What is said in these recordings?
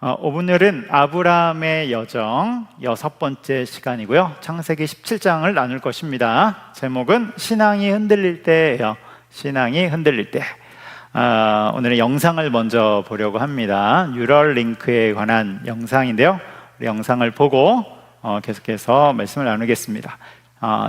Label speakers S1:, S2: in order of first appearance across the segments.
S1: 오늘은 아브라함의 여정 6번째 시간이고요. 창세기 17장을 나눌 것입니다. 제목은 신앙이 흔들릴 때예요. 신앙이 흔들릴 때. 오늘은 영상을 먼저 보려고 합니다. 뉴럴링크에 관한 영상인데요. 우리 영상을 보고 계속해서 말씀을 나누겠습니다.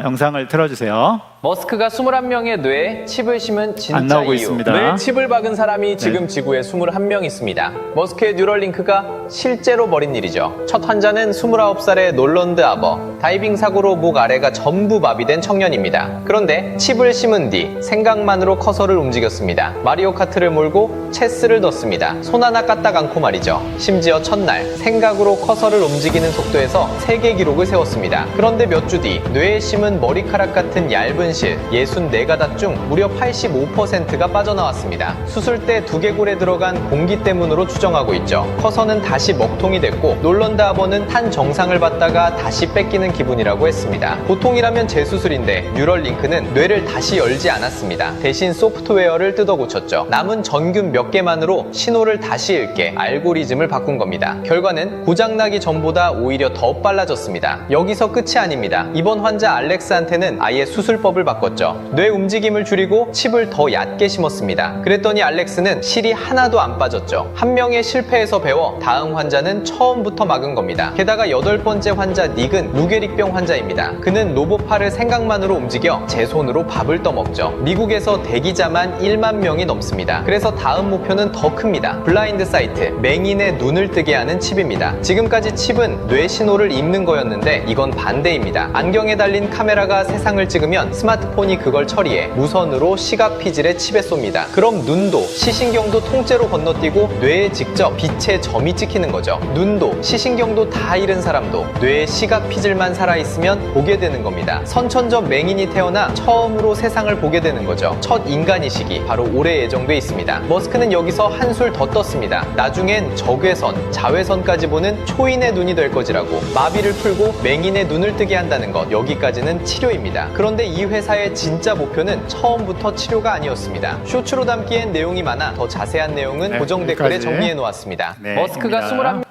S1: 영상을 틀어주세요.
S2: 머스크가 21명의 뇌에 칩을 심은 진짜
S1: 안 나오고
S2: 이유.
S1: 있습니다.
S2: 뇌에 칩을 박은 사람이 지금 지구에 21명 있습니다. 머스크의 뉴럴링크가 실제로 벌인 일이죠. 첫 환자는 29살의 놀런드 아버. 다이빙 사고로 목 아래가 전부 마비된 청년입니다. 그런데 칩을 심은 뒤 생각만으로 커서를 움직였습니다. 마리오 카트를 몰고 체스를 넣습니다. 손 하나 까딱 않고 말이죠. 심지어 첫날 생각으로 커서를 움직이는 속도에서 세계 기록을 세웠습니다. 그런데 몇 주 뒤 뇌에 심은 머리카락 같은 얇은 실 64가닥 중 무려 85%가 빠져나왔습니다. 수술 때 두개골에 들어간 공기 때문으로 추정하고 있죠. 커서는 다시 먹통이 됐고 놀런드 아버는 한 정상을 받다가 다시 뺏기는 기분이라고 했습니다. 보통이라면 재수술인데 뉴럴링크는 뇌를 다시 열지 않았습니다. 대신 소프트웨어를 뜯어 고쳤죠. 남은 전균 몇 개만으로 신호를 다시 읽게 알고리즘을 바꾼 겁니다. 결과는 고장나기 전보다 오히려 더 빨라졌습니다. 여기서 끝이 아닙니다. 이번 환자 알렉스한테는 아예 수술법을 바꿨죠. 뇌 움직임을 줄이고 칩을 더 얕게 심었습니다. 그랬더니 알렉스는 실이 하나도 안 빠졌죠. 한 명의 실패에서 배워 다음 환자는 처음부터 막은 겁니다. 게다가 8번째 환자 닉은 루게릭병 환자입니다. 그는 로봇팔을 생각만으로 움직여 제 손으로 밥을 떠먹죠. 미국에서 대기자만 1만 명이 넘습니다. 그래서 다음 목표는 더 큽니다. 블라인드 사이트, 맹인의 눈을 뜨게 하는 칩입니다. 지금까지 칩은 뇌 신호를 읽는 거였는데 이건 반대입니다. 안경에 달린 카메라가 세상을 찍으면 스마트폰이 그걸 처리해 무선으로 시각 피질에 칩에 쏩니다. 그럼 눈도 시신경도 통째로 건너뛰고 뇌에 직접 빛의 점이 찍히는 거죠. 눈도 시신경도 다 잃은 사람도 뇌에 시각 피질만 살아있으면 보게 되는 겁니다. 선천적 맹인이 태어나 처음으로 세상을 보게 되는 거죠. 첫 인간이식이 바로 올해 예정돼 있습니다. 머스크는 여기서 한술 더 떴습니다. 나중엔 적외선, 자외선까지 보는 초인의 눈이 될 거지라고. 마비를 풀고 맹인의 눈을 뜨게 한다는 것, 여기까지는 치료입니다. 그런데 이 회사의 진짜 목표는 처음부터 치료가 아니었습니다. 쇼츠로 담기엔 내용이 많아 더 자세한 내용은 고정 댓글에 정리해 놓았습니다. 머스크가 21명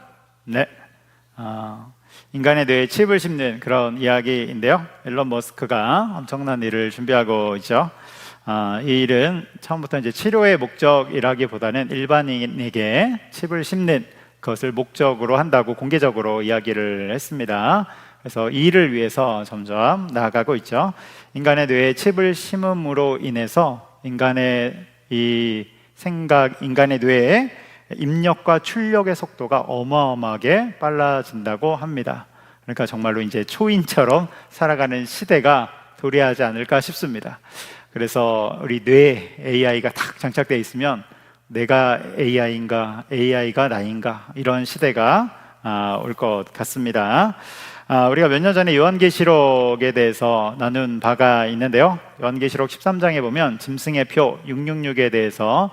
S1: 인간의 뇌에 칩을 심는 그런 이야기인데요. 일론 머스크가 엄청난 일을 준비하고 있죠. 이 일은 처음부터 이제 치료의 목적이라기보다는 일반인에게 칩을 심는 것을 목적으로 한다고 공개적으로 이야기를 했습니다. 그래서 이 일을 위해서 점점 나아가고 있죠. 인간의 뇌에 칩을 심음으로 인해서 인간의 이 생각, 인간의 뇌에 입력과 출력의 속도가 어마어마하게 빨라진다고 합니다. 그러니까 정말로 이제 초인처럼 살아가는 시대가 도래하지 않을까 싶습니다. 그래서 우리 뇌에 AI가 딱 장착되어 있으면 내가 AI인가, AI가 나인가 이런 시대가 올 것 같습니다. 우리가 몇 년 전에 요한계시록에 대해서 나눈 바가 있는데요. 요한계시록 13장에 보면 짐승의 표 666에 대해서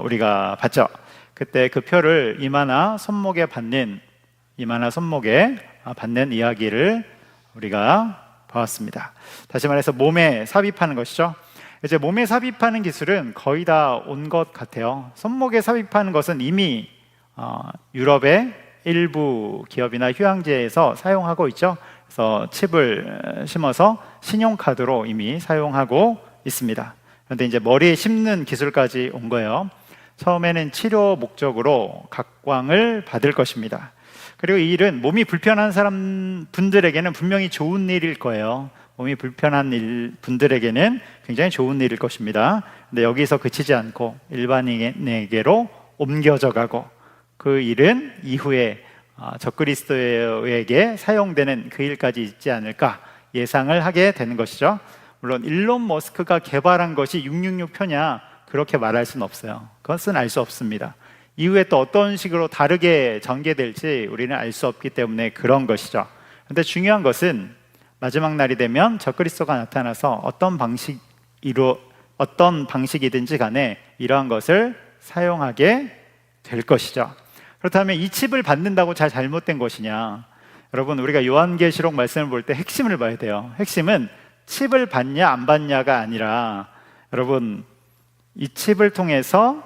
S1: 우리가 봤죠. 그때 그 표를 이마나 손목에 받는 이야기를 우리가 보았습니다. 다시 말해서 몸에 삽입하는 것이죠. 이제 몸에 삽입하는 기술은 거의 다 온 것 같아요. 손목에 삽입하는 것은 이미 유럽의 일부 기업이나 휴양지에서 사용하고 있죠. 그래서 칩을 심어서 신용카드로 이미 사용하고 있습니다. 그런데 이제 머리에 심는 기술까지 온 거예요. 처음에는 치료 목적으로 각광을 받을 것입니다. 그리고 이 일은 몸이 불편한 분들에게는 분명히 좋은 일일 거예요. 몸이 불편한 분들에게는 굉장히 좋은 일일 것입니다. 근데 여기서 그치지 않고 일반인에게로 옮겨져 가고 그 일은 이후에 적그리스도에게 사용되는 그 일까지 있지 않을까 예상을 하게 되는 것이죠. 물론 일론 머스크가 개발한 것이 666표냐 그렇게 말할 수는 없어요. 그것은 알 수 없습니다. 이후에 또 어떤 식으로 다르게 전개될지 우리는 알 수 없기 때문에 그런 것이죠. 그런데 중요한 것은 마지막 날이 되면 적그리스도가 나타나서 어떤 방식이든지 간에 이러한 것을 사용하게 될 것이죠. 그렇다면 이 칩을 받는다고 잘못된 것이냐? 여러분, 우리가 요한계시록 말씀을 볼 때 핵심을 봐야 돼요. 핵심은 칩을 받냐 안 받냐가 아니라 여러분 이 칩을 통해서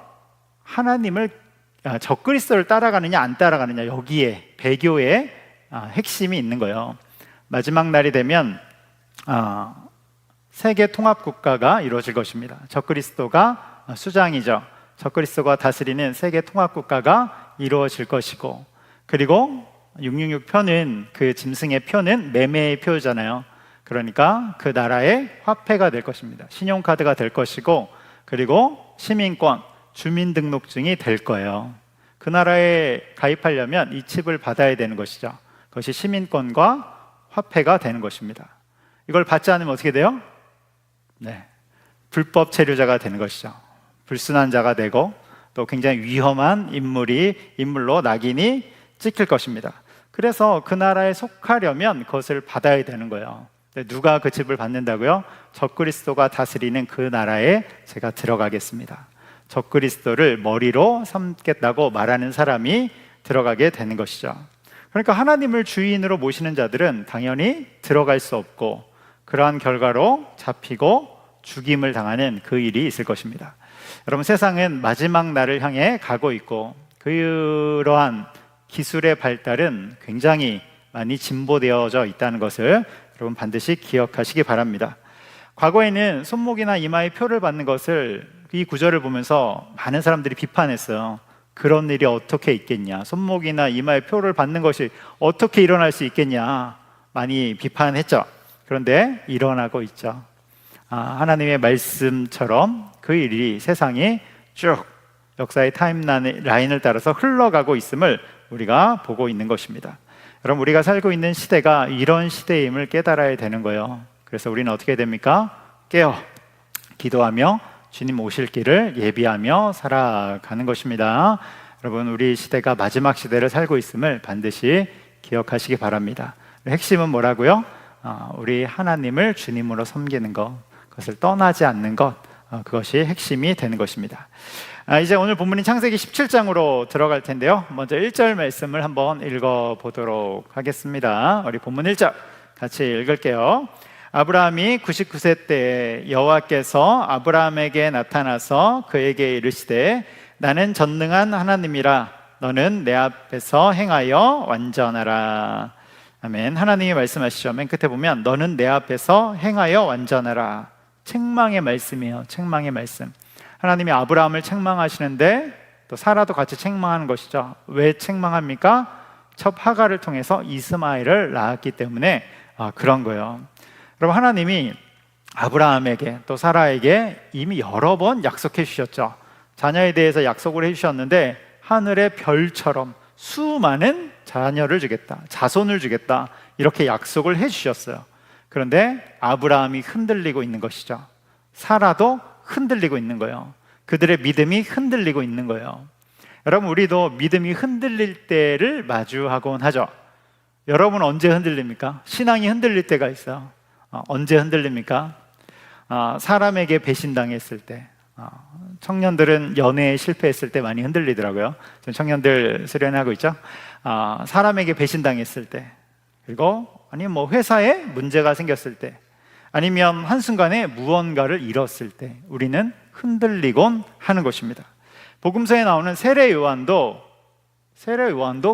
S1: 하나님을 적그리스도를 따라가느냐 안 따라가느냐, 여기에 배교의 핵심이 있는 거예요. 마지막 날이 되면 세계 통합 국가가 이루어질 것입니다. 적그리스도가 수장이죠. 적그리스도가 다스리는 세계 통합 국가가 이루어질 것이고, 그리고 666표는 그 짐승의 표는 매매의 표잖아요. 그러니까 그 나라의 화폐가 될 것입니다. 신용카드가 될 것이고, 그리고 시민권, 주민등록증이 될 거예요. 그 나라에 가입하려면 이 칩을 받아야 되는 것이죠. 그것이 시민권과 화폐가 되는 것입니다. 이걸 받지 않으면 어떻게 돼요? 네, 불법 체류자가 되는 것이죠. 불순한 자가 되고, 또 굉장히 위험한 인물로 낙인이 찍힐 것입니다. 그래서 그 나라에 속하려면 그것을 받아야 되는 거예요. 누가 그 칩을 받는다고요? 적그리스도가 다스리는 그 나라에 제가 들어가겠습니다. 적그리스도를 머리로 삼겠다고 말하는 사람이 들어가게 되는 것이죠. 그러니까 하나님을 주인으로 모시는 자들은 당연히 들어갈 수 없고, 그러한 결과로 잡히고 죽임을 당하는 그 일이 있을 것입니다. 여러분, 세상은 마지막 날을 향해 가고 있고, 그러한 기술의 발달은 굉장히 많이 진보되어져 있다는 것을 여러분 반드시 기억하시기 바랍니다. 과거에는 손목이나 이마에 표를 받는 것을, 이 구절을 보면서 많은 사람들이 비판했어요. 그런 일이 어떻게 있겠냐, 손목이나 이마에 표를 받는 것이 어떻게 일어날 수 있겠냐, 많이 비판했죠. 그런데 일어나고 있죠. 하나님의 말씀처럼 그 일이 세상이 쭉 역사의 타임라인을 따라서 흘러가고 있음을 우리가 보고 있는 것입니다. 여러분, 우리가 살고 있는 시대가 이런 시대임을 깨달아야 되는 거예요. 그래서 우리는 어떻게 됩니까? 깨어 기도하며 주님 오실 길을 예비하며 살아가는 것입니다. 여러분, 우리 시대가 마지막 시대를 살고 있음을 반드시 기억하시기 바랍니다. 핵심은 뭐라고요? 우리 하나님을 주님으로 섬기는 것, 그것을 떠나지 않는 것, 그것이 핵심이 되는 것입니다. 이제 오늘 본문인 창세기 17장으로 들어갈 텐데요, 먼저 1절 말씀을 한번 읽어보도록 하겠습니다. 우리 본문 1절 같이 읽을게요. 아브라함이 99세 때에 여호와께서 아브라함에게 나타나서 그에게 이르시되 나는 전능한 하나님이라 너는 내 앞에서 행하여 완전하라. 아멘. 하나님이 말씀하시죠. 맨 끝에 보면 너는 내 앞에서 행하여 완전하라. 책망의 말씀이에요. 책망의 말씀. 하나님이 아브라함을 책망하시는데 또 사라도 같이 책망하는 것이죠. 왜 책망합니까? 첩 하갈을 통해서 이스마엘을 낳았기 때문에 그런 거예요. 여러분, 하나님이 아브라함에게 또 사라에게 이미 여러 번 약속해 주셨죠. 자녀에 대해서 약속을 해 주셨는데 하늘의 별처럼 수많은 자녀를 주겠다, 자손을 주겠다, 이렇게 약속을 해 주셨어요. 그런데 아브라함이 흔들리고 있는 것이죠. 사라도 흔들리고 있는 거예요. 그들의 믿음이 흔들리고 있는 거예요. 여러분, 우리도 믿음이 흔들릴 때를 마주하곤 하죠. 여러분, 언제 흔들립니까? 신앙이 흔들릴 때가 있어요. 언제 흔들립니까? 사람에게 배신당했을 때, 청년들은 연애에 실패했을 때 많이 흔들리더라고요. 지금 청년들 수련하고 있죠. 사람에게 배신당했을 때, 그리고 아니면 뭐 회사에 문제가 생겼을 때, 아니면 한순간에 무언가를 잃었을 때 우리는 흔들리곤 하는 것입니다. 복음서에 나오는 세례 요한도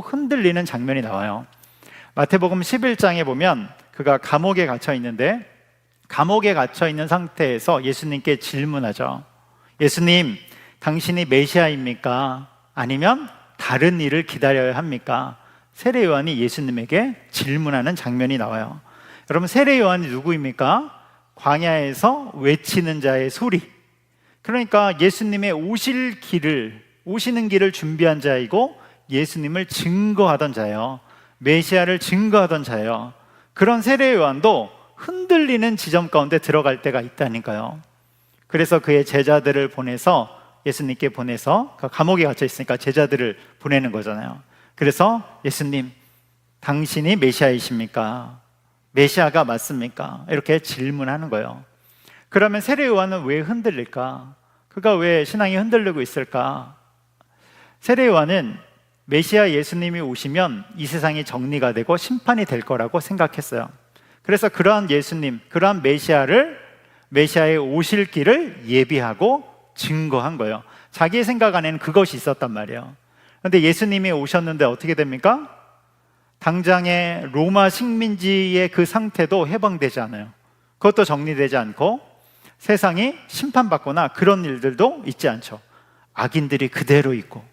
S1: 흔들리는 장면이 나와요. 마태복음 11장에 보면 그가 감옥에 갇혀 있는데, 감옥에 갇혀 있는 상태에서 예수님께 질문하죠. 예수님, 당신이 메시아입니까? 아니면 다른 일을 기다려야 합니까? 세례 요한이 예수님에게 질문하는 장면이 나와요. 여러분, 세례 요한이 누구입니까? 광야에서 외치는 자의 소리. 그러니까 예수님의 오시는 길을 준비한 자이고 예수님을 증거하던 자예요. 메시아를 증거하던 자예요. 그런 세례 요한도 흔들리는 지점 가운데 들어갈 때가 있다니까요. 그래서 그의 제자들을 보내서, 예수님께 보내서, 감옥에 갇혀 있으니까 제자들을 보내는 거잖아요. 그래서 예수님, 당신이 메시아이십니까? 메시아가 맞습니까? 이렇게 질문하는 거예요. 그러면 세례 요한은 왜 흔들릴까? 그가 왜 신앙이 흔들리고 있을까? 세례 요한은 메시아 예수님이 오시면 이 세상이 정리가 되고 심판이 될 거라고 생각했어요. 그래서 그러한 예수님, 그러한 메시아의 오실 길을 예비하고 증거한 거예요. 자기의 생각 안에는 그것이 있었단 말이에요. 근데 예수님이 오셨는데 어떻게 됩니까? 당장의 로마 식민지의 그 상태도 해방되지 않아요. 그것도 정리되지 않고 세상이 심판받거나 그런 일들도 있지 않죠. 악인들이 그대로 있고.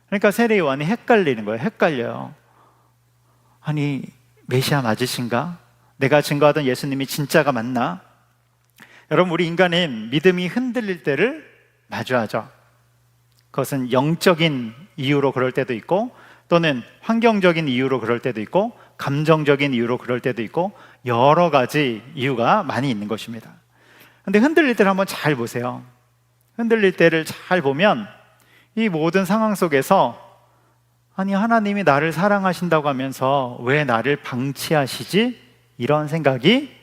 S1: 그러니까 세례 요한이 헷갈리는 거예요. 헷갈려요. 아니, 메시아 맞으신가? 내가 증거하던 예수님이 진짜가 맞나? 여러분, 우리 인간은 믿음이 흔들릴 때를 마주하죠. 그것은 영적인 이유로 그럴 때도 있고, 또는 환경적인 이유로 그럴 때도 있고, 감정적인 이유로 그럴 때도 있고, 여러 가지 이유가 많이 있는 것입니다. 근데 흔들릴 때를 한번 잘 보세요. 흔들릴 때를 잘 보면 이 모든 상황 속에서 아니, 하나님이 나를 사랑하신다고 하면서 왜 나를 방치하시지? 이런 생각이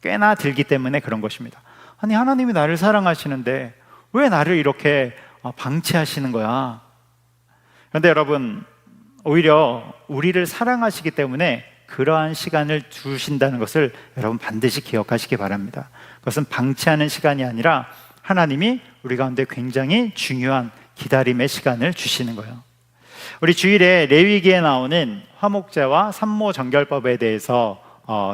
S1: 꽤나 들기 때문에 그런 것입니다. 아니, 하나님이 나를 사랑하시는데 왜 나를 이렇게 방치하시는 거야? 그런데 여러분, 오히려 우리를 사랑하시기 때문에 그러한 시간을 주신다는 것을 여러분 반드시 기억하시기 바랍니다. 그것은 방치하는 시간이 아니라 하나님이 우리 가운데 굉장히 중요한 기다림의 시간을 주시는 거예요. 우리 주일에 레위기에 나오는 화목제와 산모정결법에 대해서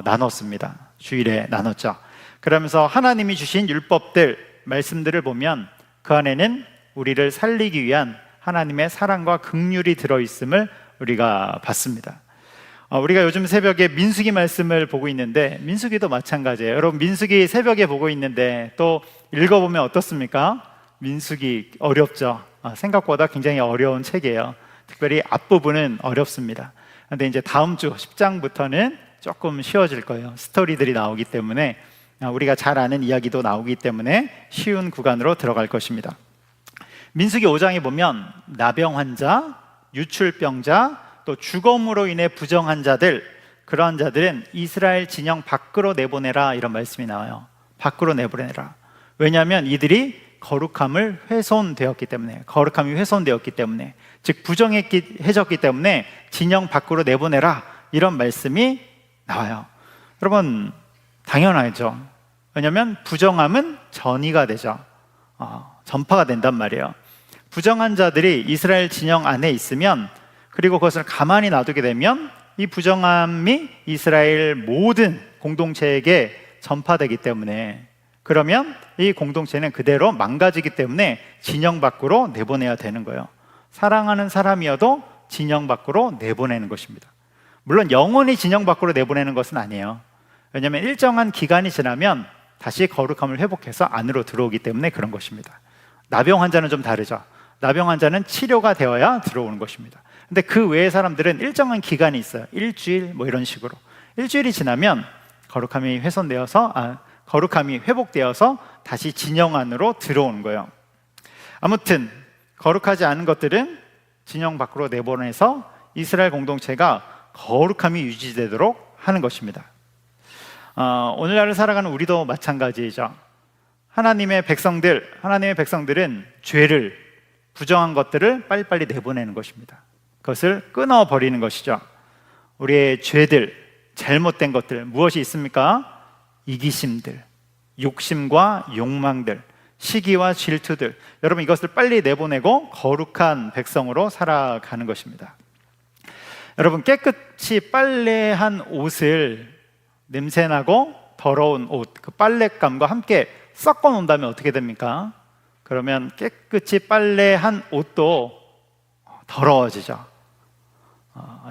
S1: 나눴습니다. 주일에 나눴죠. 그러면서 하나님이 주신 율법들, 말씀들을 보면 그 안에는 우리를 살리기 위한 하나님의 사랑과 긍휼이 들어있음을 우리가 봤습니다. 우리가 요즘 새벽에 민수기 말씀을 보고 있는데, 민수기도 마찬가지예요. 여러분, 민수기 새벽에 보고 있는데 또 읽어보면 어떻습니까? 민수기 어렵죠. 생각보다 굉장히 어려운 책이에요. 특별히 앞부분은 어렵습니다. 그런데 이제 다음 주 10장부터는 조금 쉬워질 거예요. 스토리들이 나오기 때문에, 우리가 잘 아는 이야기도 나오기 때문에 쉬운 구간으로 들어갈 것입니다. 민수기 5장에 보면 나병 환자, 유출병자, 또 죽음으로 인해 부정한 자들, 그러한 자들은 이스라엘 진영 밖으로 내보내라, 이런 말씀이 나와요. 밖으로 내보내라. 왜냐하면 이들이 거룩함을 훼손되었기 때문에, 거룩함이 훼손되었기 때문에, 즉 부정해졌기 때문에 진영 밖으로 내보내라, 이런 말씀이 나와요. 여러분, 당연하죠. 왜냐하면 부정함은 전이가 되죠. 전파가 된단 말이에요. 부정한 자들이 이스라엘 진영 안에 있으면, 그리고 그것을 가만히 놔두게 되면 이 부정함이 이스라엘 모든 공동체에게 전파되기 때문에, 그러면 이 공동체는 그대로 망가지기 때문에 진영 밖으로 내보내야 되는 거예요. 사랑하는 사람이어도 진영 밖으로 내보내는 것입니다. 물론 영원히 진영 밖으로 내보내는 것은 아니에요. 왜냐하면 일정한 기간이 지나면 다시 거룩함을 회복해서 안으로 들어오기 때문에 그런 것입니다. 나병 환자는 좀 다르죠. 나병 환자는 치료가 되어야 들어오는 것입니다. 근데 그 외의 사람들은 일정한 기간이 있어요. 일주일 뭐 이런 식으로. 일주일이 지나면 거룩함이 훼손되어서, 거룩함이 회복되어서 다시 진영 안으로 들어오는 거예요. 아무튼 거룩하지 않은 것들은 진영 밖으로 내보내서 이스라엘 공동체가 거룩함이 유지되도록 하는 것입니다. 오늘날을 살아가는 우리도 마찬가지죠. 하나님의 백성들은 죄를, 부정한 것들을 빨리빨리 내보내는 것입니다. 그것을 끊어버리는 것이죠. 우리의 죄들, 잘못된 것들 무엇이 있습니까? 이기심들, 욕심과 욕망들, 시기와 질투들. 여러분, 이것을 빨리 내보내고 거룩한 백성으로 살아가는 것입니다. 여러분, 깨끗이 빨래한 옷을, 냄새나고 더러운 옷, 그 빨랫감과 함께 섞어 놓는다면 어떻게 됩니까? 그러면 깨끗이 빨래한 옷도 더러워지죠.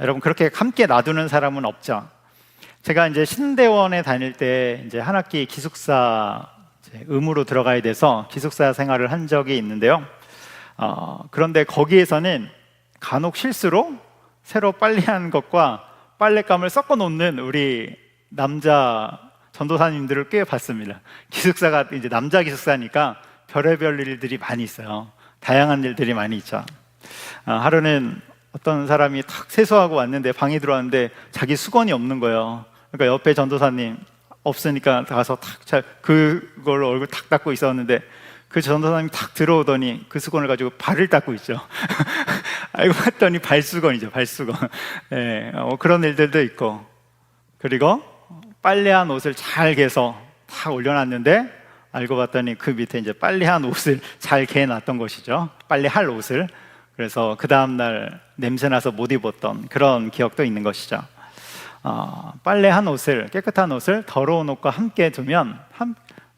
S1: 여러분, 그렇게 함께 놔두는 사람은 없죠. 제가 이제 신대원에 다닐 때 이제 한 학기 기숙사 의무로 들어가야 돼서 기숙사 생활을 한 적이 있는데요. 그런데 거기에서는 간혹 실수로 새로 빨래한 것과 빨랫감을 섞어 놓는 우리 남자 전도사님들을 꽤 봤습니다. 기숙사가 이제 남자 기숙사니까 별의별 일들이 많이 있어요. 다양한 일들이 많이 있죠. 하루는 어떤 사람이 탁 세수하고 왔는데, 방에 들어왔는데 자기 수건이 없는 거예요. 그러니까 옆에 전도사님 없으니까 가서 그걸로 얼굴 탁 닦고 있었는데, 그 전도사님이 탁 들어오더니 그 수건을 가지고 발을 닦고 있죠. 알고 봤더니 발수건이죠, 발수건. 네, 그런 일들도 있고, 그리고 빨래한 옷을 잘 개서 탁 올려놨는데 알고 봤더니 그 밑에 이제 빨래한 옷을 잘 개놨던 것이죠. 빨래할 옷을. 그래서 그 다음날 냄새나서 못 입었던 그런 기억도 있는 것이죠. 빨래한 옷을, 깨끗한 옷을 더러운 옷과 함께 두면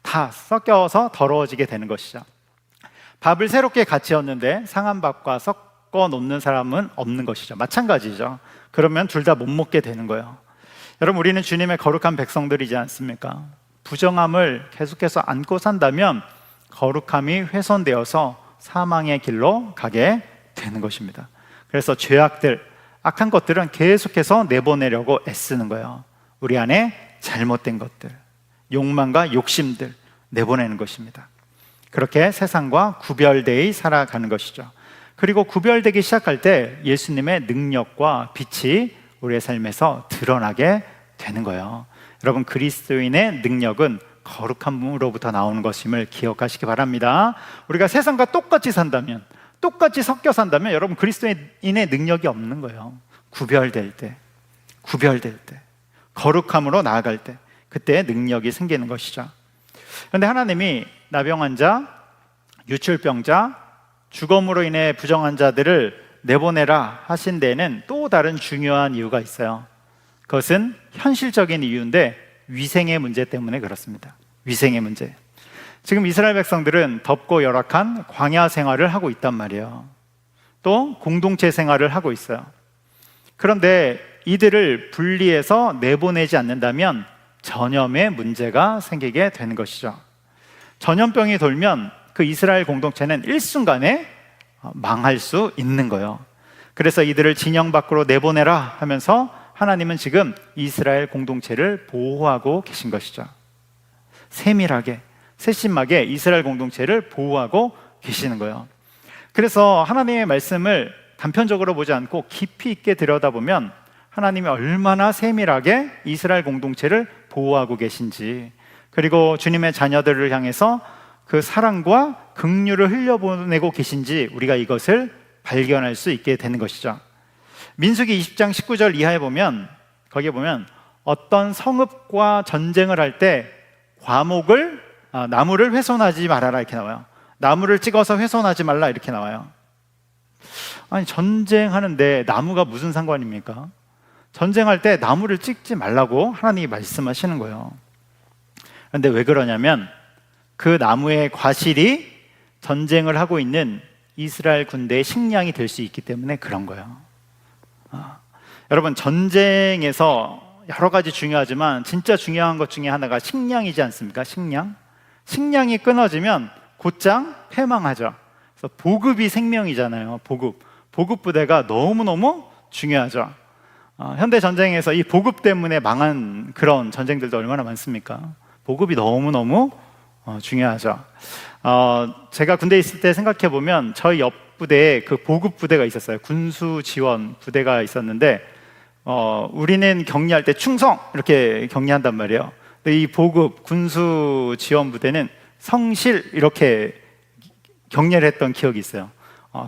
S1: 다 섞여서 더러워지게 되는 것이죠. 밥을 새롭게 같이 얹는데 상한 밥과 섞어 놓는 사람은 없는 것이죠. 마찬가지죠. 그러면 둘 다 못 먹게 되는 거예요. 여러분, 우리는 주님의 거룩한 백성들이지 않습니까? 부정함을 계속해서 안고 산다면 거룩함이 훼손되어서 사망의 길로 가게 되는 것입니다. 그래서 죄악들, 악한 것들은 계속해서 내보내려고 애쓰는 거예요. 우리 안에 잘못된 것들, 욕망과 욕심들 내보내는 것입니다. 그렇게 세상과 구별되어 살아가는 것이죠. 그리고 구별되기 시작할 때 예수님의 능력과 빛이 우리의 삶에서 드러나게 되는 거예요. 여러분, 그리스도인의 능력은 거룩함으로부터 나오는 것임을 기억하시기 바랍니다. 우리가 세상과 똑같이 산다면, 똑같이 섞여 산다면 여러분, 그리스도인의 능력이 없는 거예요. 구별될 때, 거룩함으로 나아갈 때, 그때 능력이 생기는 것이죠. 그런데 하나님이 나병 환자, 유출병자, 죽음으로 인해 부정한 자들을 내보내라 하신 데에는 또 다른 중요한 이유가 있어요. 그것은 현실적인 이유인데 위생의 문제 때문에 그렇습니다. 위생의 문제. 지금 이스라엘 백성들은 덥고 열악한 광야 생활을 하고 있단 말이에요. 또 공동체 생활을 하고 있어요. 그런데 이들을 분리해서 내보내지 않는다면 전염의 문제가 생기게 되는 것이죠. 전염병이 돌면 그 이스라엘 공동체는 일순간에 망할 수 있는 거예요. 그래서 이들을 진영 밖으로 내보내라 하면서 하나님은 지금 이스라엘 공동체를 보호하고 계신 것이죠. 세밀하게, 세심하게 이스라엘 공동체를 보호하고 계시는 거예요. 그래서 하나님의 말씀을 단편적으로 보지 않고 깊이 있게 들여다보면 하나님이 얼마나 세밀하게 이스라엘 공동체를 보호하고 계신지, 그리고 주님의 자녀들을 향해서 그 사랑과 긍휼을 흘려보내고 계신지 우리가 이것을 발견할 수 있게 되는 것이죠. 민수기 20장 19절 이하에 보면, 거기에 보면 어떤 성읍과 전쟁을 할 때 나무를 훼손하지 말아라 이렇게 나와요. 나무를 찍어서 훼손하지 말라 이렇게 나와요. 아니, 전쟁하는데 나무가 무슨 상관입니까? 전쟁할 때 나무를 찍지 말라고 하나님이 말씀하시는 거예요. 그런데 왜 그러냐면 그 나무의 과실이 전쟁을 하고 있는 이스라엘 군대의 식량이 될 수 있기 때문에 그런 거예요. 여러분, 전쟁에서 여러 가지 중요하지만 진짜 중요한 것 중에 하나가 식량이지 않습니까? 식량이 끊어지면 곧장 패망하죠. 그래서 보급이 생명이잖아요. 보급 부대가 너무너무 중요하죠. 현대 전쟁에서 이 보급 때문에 망한 그런 전쟁들도 얼마나 많습니까? 보급이 너무너무 중요하죠. 제가 군대에 있을 때 생각해 보면 저희 옆 부대에 그 보급 부대가 있었어요. 군수 지원 부대가 있었는데 우리는 격리할 때 충성 이렇게 격리한단 말이에요. 근데 이 보급 군수 지원 부대는 성실 이렇게 격리를 했던 기억이 있어요.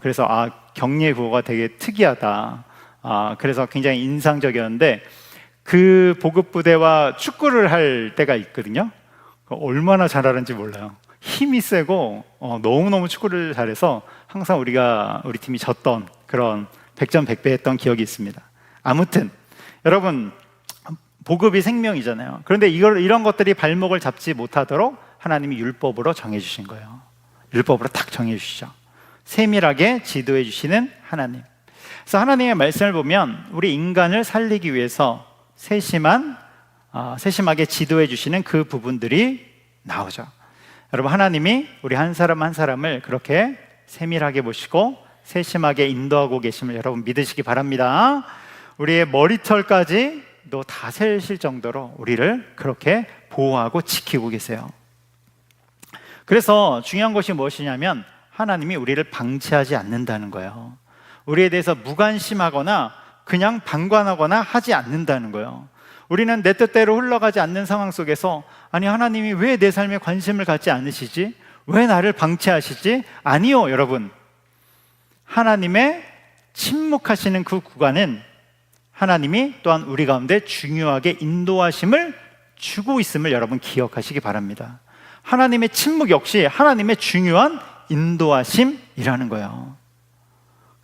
S1: 그래서 격리의 구호가 되게 특이하다. 그래서 굉장히 인상적이었는데 그 보급 부대와 축구를 할 때가 있거든요. 얼마나 잘하는지 몰라요. 힘이 세고 너무너무 축구를 잘해서 항상 우리 팀이 졌던 그런 100점 100배 했던 기억이 있습니다. 아무튼 여러분, 보급이 생명이잖아요. 그런데 이런 것들이 발목을 잡지 못하도록 하나님이 율법으로 정해주신 거예요. 율법으로 딱 정해주시죠. 세밀하게 지도해 주시는 하나님. 그래서 하나님의 말씀을 보면 우리 인간을 살리기 위해서 세심하게 지도해 주시는 그 부분들이 나오죠. 여러분, 하나님이 우리 한 사람 한 사람을 그렇게 세밀하게 보시고 세심하게 인도하고 계심을 여러분 믿으시기 바랍니다. 우리의 머리털까지도 다 세실 정도로 우리를 그렇게 보호하고 지키고 계세요. 그래서 중요한 것이 무엇이냐면 하나님이 우리를 방치하지 않는다는 거예요. 우리에 대해서 무관심하거나 그냥 방관하거나 하지 않는다는 거예요. 우리는 내 뜻대로 흘러가지 않는 상황 속에서 하나님이 왜 내 삶에 관심을 갖지 않으시지? 왜 나를 방치하시지? 아니요, 여러분. 하나님의 침묵하시는 그 구간은 하나님이 또한 우리 가운데 중요하게 인도하심을 주고 있음을 여러분 기억하시기 바랍니다. 하나님의 침묵 역시 하나님의 중요한 인도하심이라는 거예요.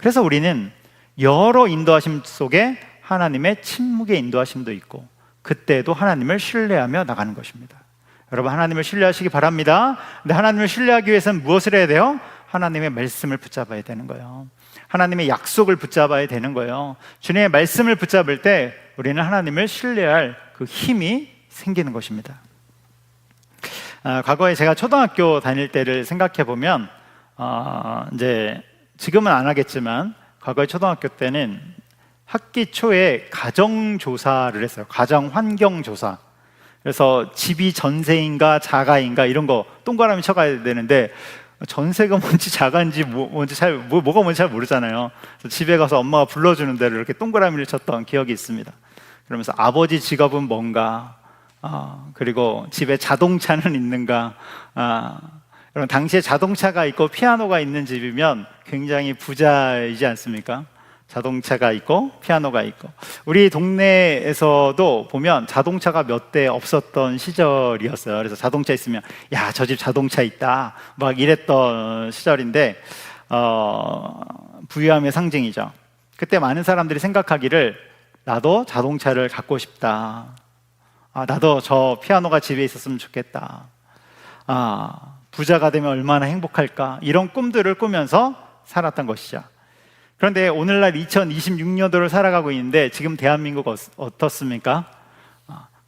S1: 그래서 우리는 여러 인도하심 속에 하나님의 침묵의 인도하심도 있고 그때도 하나님을 신뢰하며 나가는 것입니다. 여러분, 하나님을 신뢰하시기 바랍니다. 근데 하나님을 신뢰하기 위해서는 무엇을 해야 돼요? 하나님의 말씀을 붙잡아야 되는 거예요. 하나님의 약속을 붙잡아야 되는 거예요. 주님의 말씀을 붙잡을 때 우리는 하나님을 신뢰할 그 힘이 생기는 것입니다. 과거에 제가 초등학교 다닐 때를 생각해 보면 이제 지금은 안 하겠지만 과거에 초등학교 때는 학기 초에 가정조사를 했어요. 가정환경조사. 그래서 집이 전세인가 자가인가 이런 거 동그라미 쳐가야 되는데 전세가 뭔지 자가인지 뭔지 뭐가 뭔지 잘 모르잖아요. 그래서 집에 가서 엄마가 불러주는 대로 이렇게 동그라미를 쳤던 기억이 있습니다. 그러면서 아버지 직업은 뭔가, 그리고 집에 자동차는 있는가. 여러분, 당시에 자동차가 있고 피아노가 있는 집이면 굉장히 부자이지 않습니까? 자동차가 있고 피아노가 있고. 우리 동네에서도 보면 자동차가 몇 대 없었던 시절이었어요. 그래서 자동차 있으면 야, 저 집 자동차 있다 막 이랬던 시절인데 부유함의 상징이죠. 그때 많은 사람들이 생각하기를 나도 자동차를 갖고 싶다. 나도 저 피아노가 집에 있었으면 좋겠다. 부자가 되면 얼마나 행복할까. 이런 꿈들을 꾸면서 살았던 것이죠. 그런데 오늘날 2026년도를 살아가고 있는데 지금 대한민국 어떻습니까?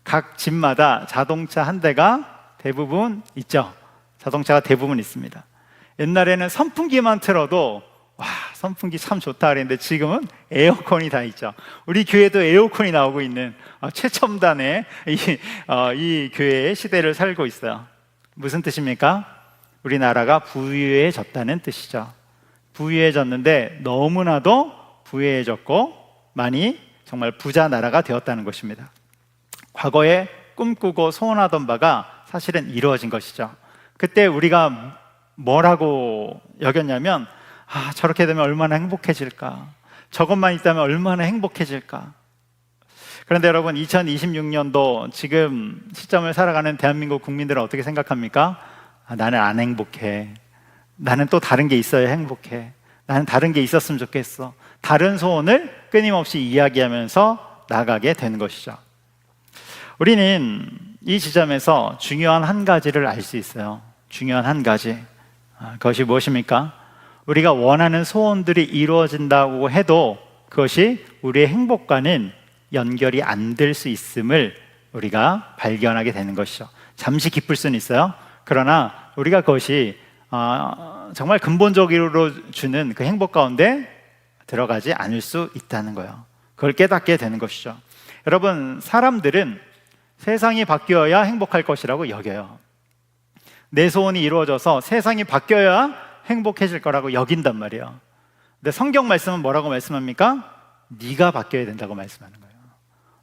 S1: 각 집마다 자동차 한 대가 대부분 있죠. 자동차가 대부분 있습니다. 옛날에는 선풍기만 틀어도 와, 선풍기 참 좋다 그랬는데 지금은 에어컨이 다 있죠. 우리 교회도 에어컨이 나오고 있는 최첨단의 이 교회의 시대를 살고 있어요. 무슨 뜻입니까? 우리나라가 부유해졌다는 뜻이죠. 부유해졌는데 너무나도 부유해졌고 많이 정말 부자 나라가 되었다는 것입니다. 과거에 꿈꾸고 소원하던 바가 사실은 이루어진 것이죠. 그때 우리가 뭐라고 여겼냐면 저렇게 되면 얼마나 행복해질까, 저것만 있다면 얼마나 행복해질까. 그런데 여러분, 2026년도 지금 시점을 살아가는 대한민국 국민들은 어떻게 생각합니까? 나는 안 행복해. 나는 또 다른 게 있어야 행복해. 나는 다른 게 있었으면 좋겠어. 다른 소원을 끊임없이 이야기하면서 나가게 되는 것이죠. 우리는 이 지점에서 중요한 한 가지를 알 수 있어요. 중요한 한 가지. 그것이 무엇입니까? 우리가 원하는 소원들이 이루어진다고 해도 그것이 우리의 행복과는 연결이 안 될 수 있음을 우리가 발견하게 되는 것이죠. 잠시 기쁠 수는 있어요. 그러나 우리가 그것이 정말 근본적으로 주는 그 행복 가운데 들어가지 않을 수 있다는 거예요. 그걸 깨닫게 되는 것이죠. 여러분, 사람들은 세상이 바뀌어야 행복할 것이라고 여겨요. 내 소원이 이루어져서 세상이 바뀌어야 행복해질 거라고 여긴단 말이에요. 근데 성경 말씀은 뭐라고 말씀합니까? 네가 바뀌어야 된다고 말씀하는 거예요.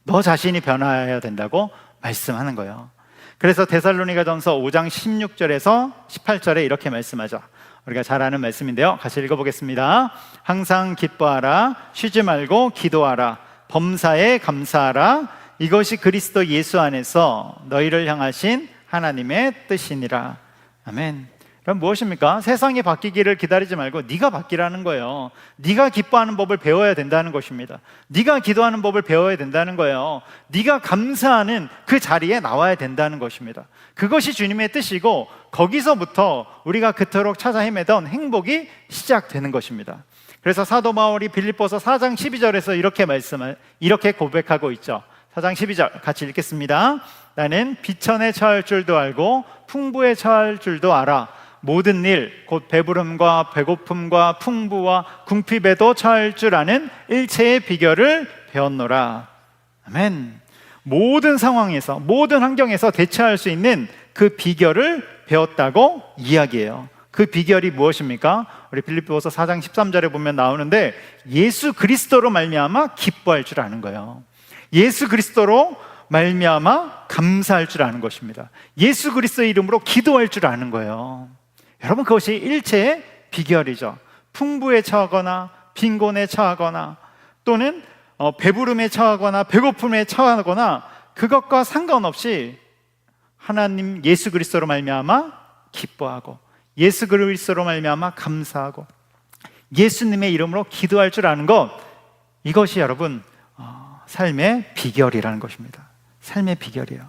S1: 너 자신이 변화해야 된다고 말씀하는 거예요. 그래서 데살로니가전서 5장 16절에서 18절에 이렇게 말씀하죠. 우리가 잘 아는 말씀인데요. 같이 읽어보겠습니다. 항상 기뻐하라, 쉬지 말고 기도하라, 범사에 감사하라. 이것이 그리스도 예수 안에서 너희를 향하신 하나님의 뜻이니라. 아멘. 그럼 무엇입니까? 세상이 바뀌기를 기다리지 말고 네가 바뀌라는 거예요. 네가 기뻐하는 법을 배워야 된다는 것입니다. 네가 기도하는 법을 배워야 된다는 거예요. 네가 감사하는 그 자리에 나와야 된다는 것입니다. 그것이 주님의 뜻이고 거기서부터 우리가 그토록 찾아 헤매던 행복이 시작되는 것입니다. 그래서 사도 바울이 빌립보서 4장 12절에서 이렇게 고백하고 있죠. 4장 12절 같이 읽겠습니다. 나는 비천에 처할 줄도 알고 풍부에 처할 줄도 알아. 모든 일, 곧 배부름과 배고픔과 풍부와 궁핍에도 처할 줄 아는 일체의 비결을 배웠노라. 아멘. 모든 상황에서, 모든 환경에서 대처할 수 있는 그 비결을 배웠다고 이야기해요. 그 비결이 무엇입니까? 우리 빌립보서 4장 13절에 보면 나오는데 예수 그리스도로 말미암아 기뻐할 줄 아는 거예요. 예수 그리스도로 말미암아 감사할 줄 아는 것입니다. 예수 그리스도의 이름으로 기도할 줄 아는 거예요. 여러분, 그것이 일체의 비결이죠. 풍부에 처하거나 빈곤에 처하거나 또는 배부름에 처하거나 배고픔에 처하거나 그것과 상관없이 하나님 예수 그리스도로 말미암아 기뻐하고 예수 그리스도로 말미암아 감사하고 예수님의 이름으로 기도할 줄 아는 것, 이것이 여러분 삶의 비결이라는 것입니다. 삶의 비결이에요.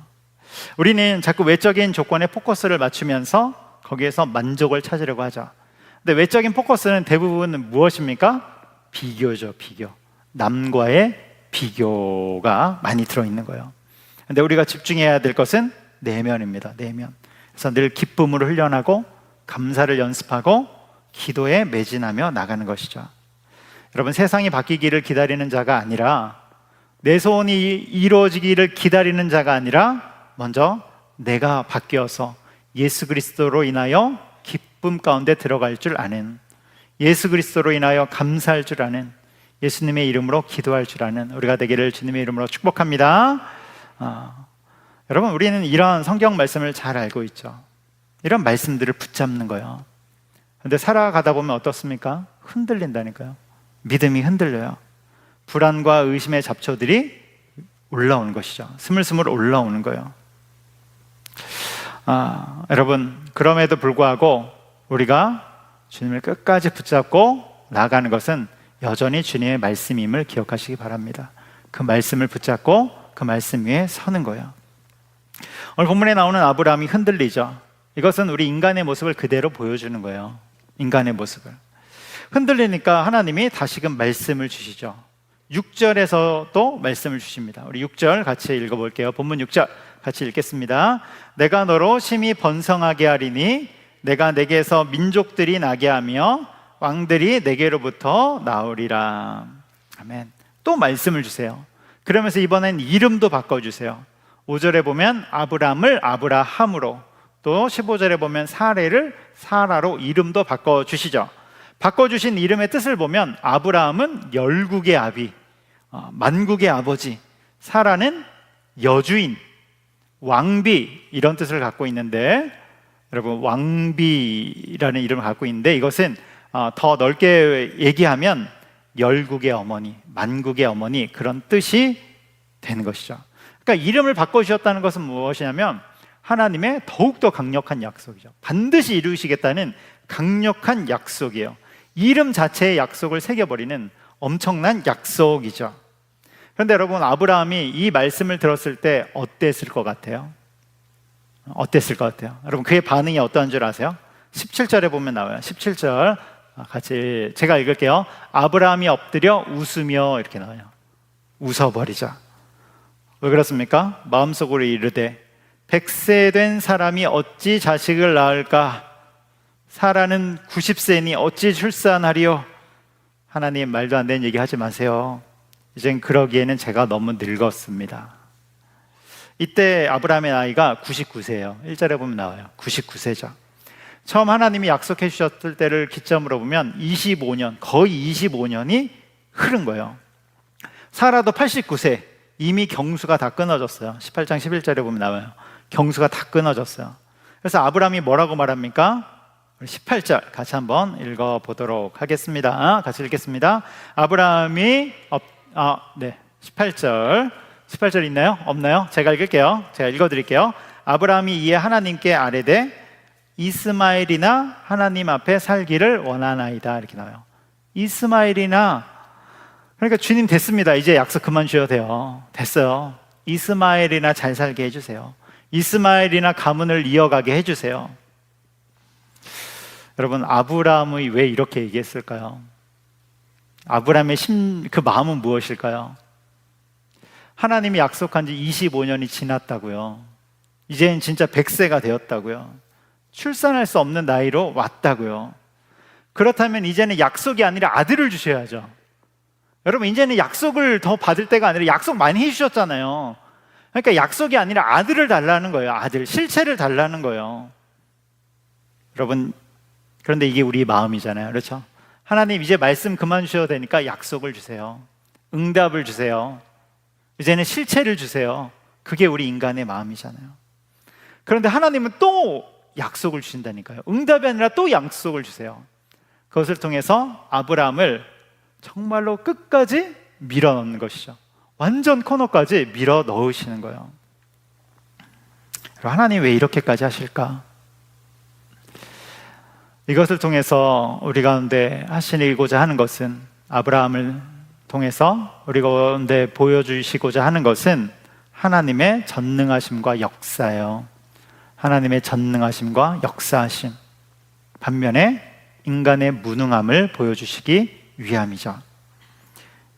S1: 우리는 자꾸 외적인 조건에 포커스를 맞추면서 거기에서 만족을 찾으려고 하죠. 근데 외적인 포커스는 대부분 무엇입니까? 비교죠, 비교. 남과의 비교가 많이 들어있는 거예요. 근데 우리가 집중해야 될 것은 내면입니다. 내면. 그래서 늘 기쁨으로 훈련하고 감사를 연습하고 기도에 매진하며 나가는 것이죠. 여러분, 세상이 바뀌기를 기다리는 자가 아니라, 내 소원이 이루어지기를 기다리는 자가 아니라 먼저 내가 바뀌어서 예수 그리스도로 인하여 기쁨 가운데 들어갈 줄 아는, 예수 그리스도로 인하여 감사할 줄 아는, 예수님의 이름으로 기도할 줄 아는 우리가 되기를 주님의 이름으로 축복합니다. 여러분, 우리는 이런 성경 말씀을 잘 알고 있죠. 이런 말씀들을 붙잡는 거예요. 그런데 살아가다 보면 어떻습니까? 흔들린다니까요. 믿음이 흔들려요. 불안과 의심의 잡초들이 올라오는 것이죠. 스물스물 올라오는 거예요. 여러분, 그럼에도 불구하고 우리가 주님을 끝까지 붙잡고 나가는 것은 여전히 주님의 말씀임을 기억하시기 바랍니다. 그 말씀을 붙잡고 그 말씀 위에 서는 거예요. 오늘 본문에 나오는 아브라함이 흔들리죠. 이것은 우리 인간의 모습을 그대로 보여주는 거예요. 인간의 모습을. 흔들리니까 하나님이 다시금 말씀을 주시죠. 6절에서도 말씀을 주십니다. 우리 6절 같이 읽어볼게요. 본문 6절 같이 읽겠습니다. 내가 너로 심히 번성하게 하리니 내가 내게서 민족들이 나게 하며 왕들이 내게로부터 나오리라. 아멘. 또 말씀을 주세요. 그러면서 이번엔 이름도 바꿔주세요. 5절에 보면 아브람을 아브라함으로, 또 15절에 보면 사레를 사라로 이름도 바꿔주시죠. 바꿔주신 이름의 뜻을 보면 아브라함은 열국의 아비, 만국의 아버지, 사라는 여주인, 왕비, 이런 뜻을 갖고 있는데, 여러분, 왕비라는 이름을 갖고 있는데, 이것은 더 넓게 얘기하면 열국의 어머니, 만국의 어머니, 그런 뜻이 되는 것이죠. 그러니까 이름을 바꿔주셨다는 것은 무엇이냐면 하나님의 더욱더 강력한 약속이죠. 반드시 이루시겠다는 강력한 약속이에요. 이름 자체의 약속을 새겨버리는 엄청난 약속이죠. 그런데 여러분, 아브라함이 이 말씀을 들었을 때 어땠을 것 같아요? 어땠을 것 같아요? 여러분, 그의 반응이 어떠한 줄 아세요? 17절에 보면 나와요. 17절 같이 제가 읽을게요. 아브라함이 엎드려 웃으며, 이렇게 나와요. 웃어버리죠. 왜 그렇습니까? 마음속으로 이르되 100세 된 사람이 어찌 자식을 낳을까? 사라는 90세니 어찌 출산하리요? 하나님, 말도 안 되는 얘기 하지 마세요. 이젠 그러기에는 제가 너무 늙었습니다. 이때 아브라함의 나이가 99세예요. 1절에 보면 나와요. 99세죠. 처음 하나님이 약속해 주셨을 때를 기점으로 보면 25년, 거의 25년이 흐른 거예요. 사라도 89세, 이미 경수가 다 끊어졌어요. 18장 11절에 보면 나와요. 경수가 다 끊어졌어요. 그래서 아브라함이 뭐라고 말합니까? 18절 같이 한번 읽어보도록 하겠습니다. 같이 읽겠습니다. 아브라함이 18절 있나요? 없나요? 제가 읽을게요. 제가 읽어드릴게요. 아브라함이 이에 하나님께 아뢰되 이스마엘이나 하나님 앞에 살기를 원하나이다, 이렇게 나와요. 이스마엘이나, 그러니까 주님 됐습니다. 이제 약속 그만 주셔도 돼요. 됐어요. 이스마엘이나 잘 살게 해주세요. 이스마엘이나 가문을 이어가게 해주세요. 여러분, 아브라함이 왜 이렇게 얘기했을까요? 아브라함의 그 마음은 무엇일까요? 하나님이 약속한 지 25년이 지났다고요. 이제는 진짜 100세가 되었다고요. 출산할 수 없는 나이로 왔다고요. 그렇다면 이제는 약속이 아니라 아들을 주셔야죠. 여러분, 이제는 약속을 더 받을 때가 아니라 약속 많이 해주셨잖아요. 그러니까 약속이 아니라 아들을 달라는 거예요. 아들, 실체를 달라는 거예요. 여러분, 그런데 이게 우리 마음이잖아요. 그렇죠? 하나님, 이제 말씀 그만 주셔도 되니까 약속을 주세요. 응답을 주세요. 이제는 실체를 주세요. 그게 우리 인간의 마음이잖아요. 그런데 하나님은 또 약속을 주신다니까요. 응답이 아니라 또 약속을 주세요. 그것을 통해서 아브라함을 정말로 끝까지 밀어 넣는 것이죠. 완전 코너까지 밀어 넣으시는 거예요. 하나님 왜 이렇게까지 하실까? 이것을 통해서 우리 가운데 하시고자 하는 것은, 아브라함을 통해서 우리 가운데 보여주시고자 하는 것은 하나님의 전능하심과 역사예요. 하나님의 전능하심과 역사하심. 반면에 인간의 무능함을 보여주시기 위함이죠.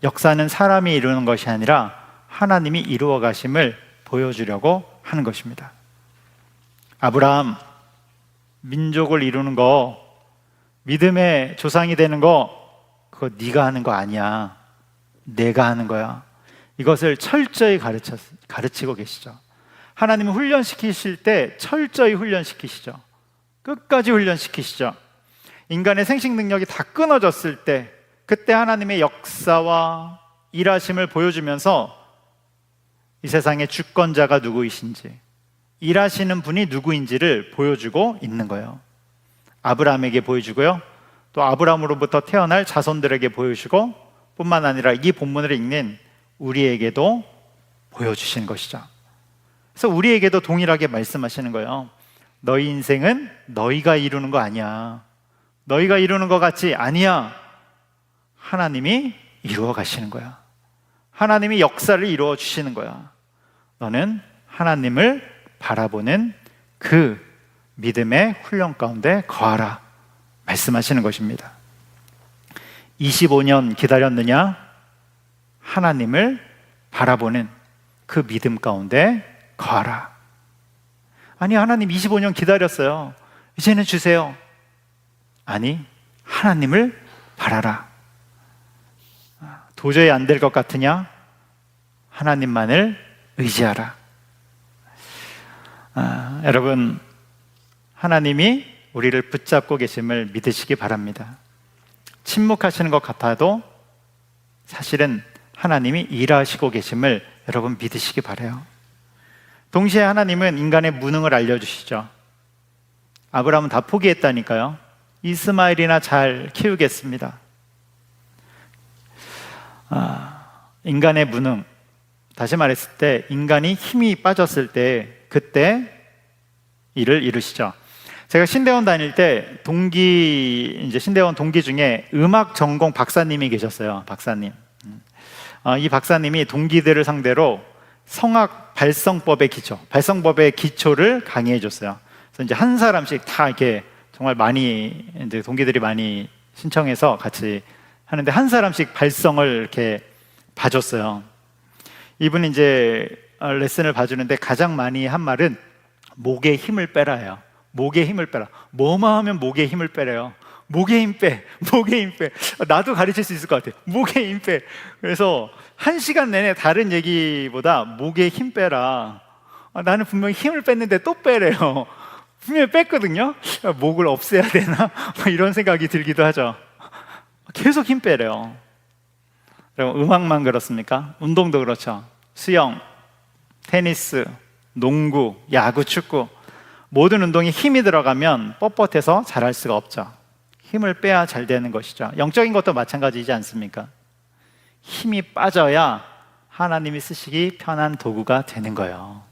S1: 역사는 사람이 이루는 것이 아니라 하나님이 이루어 가심을 보여주려고 하는 것입니다. 아브라함, 민족을 이루는 거, 믿음의 조상이 되는 거, 그거 네가 하는 거 아니야. 내가 하는 거야. 이것을 철저히 가르치고 계시죠. 하나님은 훈련시키실 때 철저히 훈련시키시죠. 끝까지 훈련시키시죠. 인간의 생식 능력이 다 끊어졌을 때, 그때 하나님의 역사와 일하심을 보여주면서 이 세상의 주권자가 누구이신지, 일하시는 분이 누구인지를 보여주고 있는 거예요. 아브라함에게 보여주고요, 또 아브라함으로부터 태어날 자손들에게 보여주고, 뿐만 아니라 이 본문을 읽는 우리에게도 보여주시는 것이죠. 그래서 우리에게도 동일하게 말씀하시는 거예요. 너희 인생은 너희가 이루는 거 아니야. 너희가 이루는 것 같지 아니야. 하나님이 이루어 가시는 거야. 하나님이 역사를 이루어 주시는 거야. 너는 하나님을 바라보는 그 믿음의 훈련 가운데 거하라 말씀하시는 것입니다. 25년 기다렸느냐? 하나님을 바라보는 그 믿음 가운데 거하라. 아니, 하나님 25년 기다렸어요. 이제는 주세요. 아니, 하나님을 바라라. 도저히 안 될 것 같으냐? 하나님만을 의지하라. 여러분, 하나님이 우리를 붙잡고 계심을 믿으시기 바랍니다. 침묵하시는 것 같아도 사실은 하나님이 일하시고 계심을 여러분 믿으시기 바라요. 동시에 하나님은 인간의 무능을 알려주시죠. 아브라함은 다 포기했다니까요. 이스마엘이나 잘 키우겠습니다. 인간의 무능, 다시 말했을 때 인간이 힘이 빠졌을 때 그때 일을 이루시죠. 제가 신대원 다닐 때 신대원 동기 중에 음악 전공 박사님이 계셨어요. 박사님. 이 박사님이 동기들을 상대로 성악 발성법의 기초를 강의해 줬어요. 그래서 이제 한 사람씩 다 이렇게 정말 많이 이제 동기들이 많이 신청해서 같이 하는데 한 사람씩 발성을 이렇게 봐줬어요. 이분이 이제 레슨을 봐주는데 가장 많이 한 말은 목에 힘을 빼라예요. 목에 힘을 빼라. 뭐만 하면 목에 힘을 빼래요. 목에 힘 빼. 목에 힘 빼. 나도 가르칠 수 있을 것 같아요. 목에 힘 빼. 그래서 1시간 내내 다른 얘기보다 목에 힘 빼라. 나는 분명히 힘을 뺐는데 또 빼래요. 분명히 뺐거든요. 목을 없애야 되나? 이런 생각이 들기도 하죠. 계속 힘 빼래요. 그럼 음악만 그렇습니까? 운동도 그렇죠. 수영, 테니스, 농구, 야구, 축구, 모든 운동에 힘이 들어가면 뻣뻣해서 잘할 수가 없죠. 힘을 빼야 잘 되는 것이죠. 영적인 것도 마찬가지이지 않습니까? 힘이 빠져야 하나님이 쓰시기 편한 도구가 되는 거예요.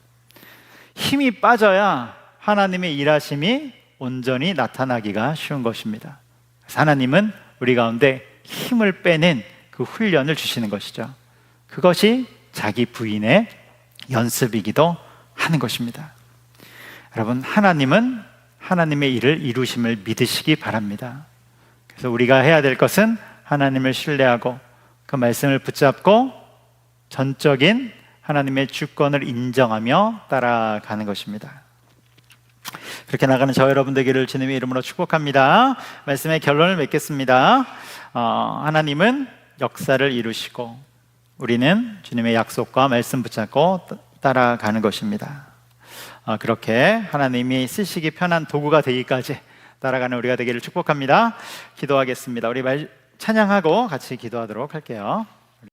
S1: 힘이 빠져야 하나님의 일하심이 온전히 나타나기가 쉬운 것입니다. 그래서 하나님은 우리 가운데 힘을 빼는 그 훈련을 주시는 것이죠. 그것이 자기 부인의 연습이기도 하는 것입니다. 여러분, 하나님은 하나님의 일을 이루심을 믿으시기 바랍니다. 그래서 우리가 해야 될 것은 하나님을 신뢰하고 그 말씀을 붙잡고 전적인 하나님의 주권을 인정하며 따라가는 것입니다. 그렇게 나가는 저 여러분 되기를 주님의 이름으로 축복합니다. 말씀의 결론을 맺겠습니다. 하나님은 역사를 이루시고 우리는 주님의 약속과 말씀 붙잡고 따라가는 것입니다. 그렇게 하나님이 쓰시기 편한 도구가 되기까지 따라가는 우리가 되기를 축복합니다. 기도하겠습니다. 우리 찬양하고 같이 기도하도록 할게요.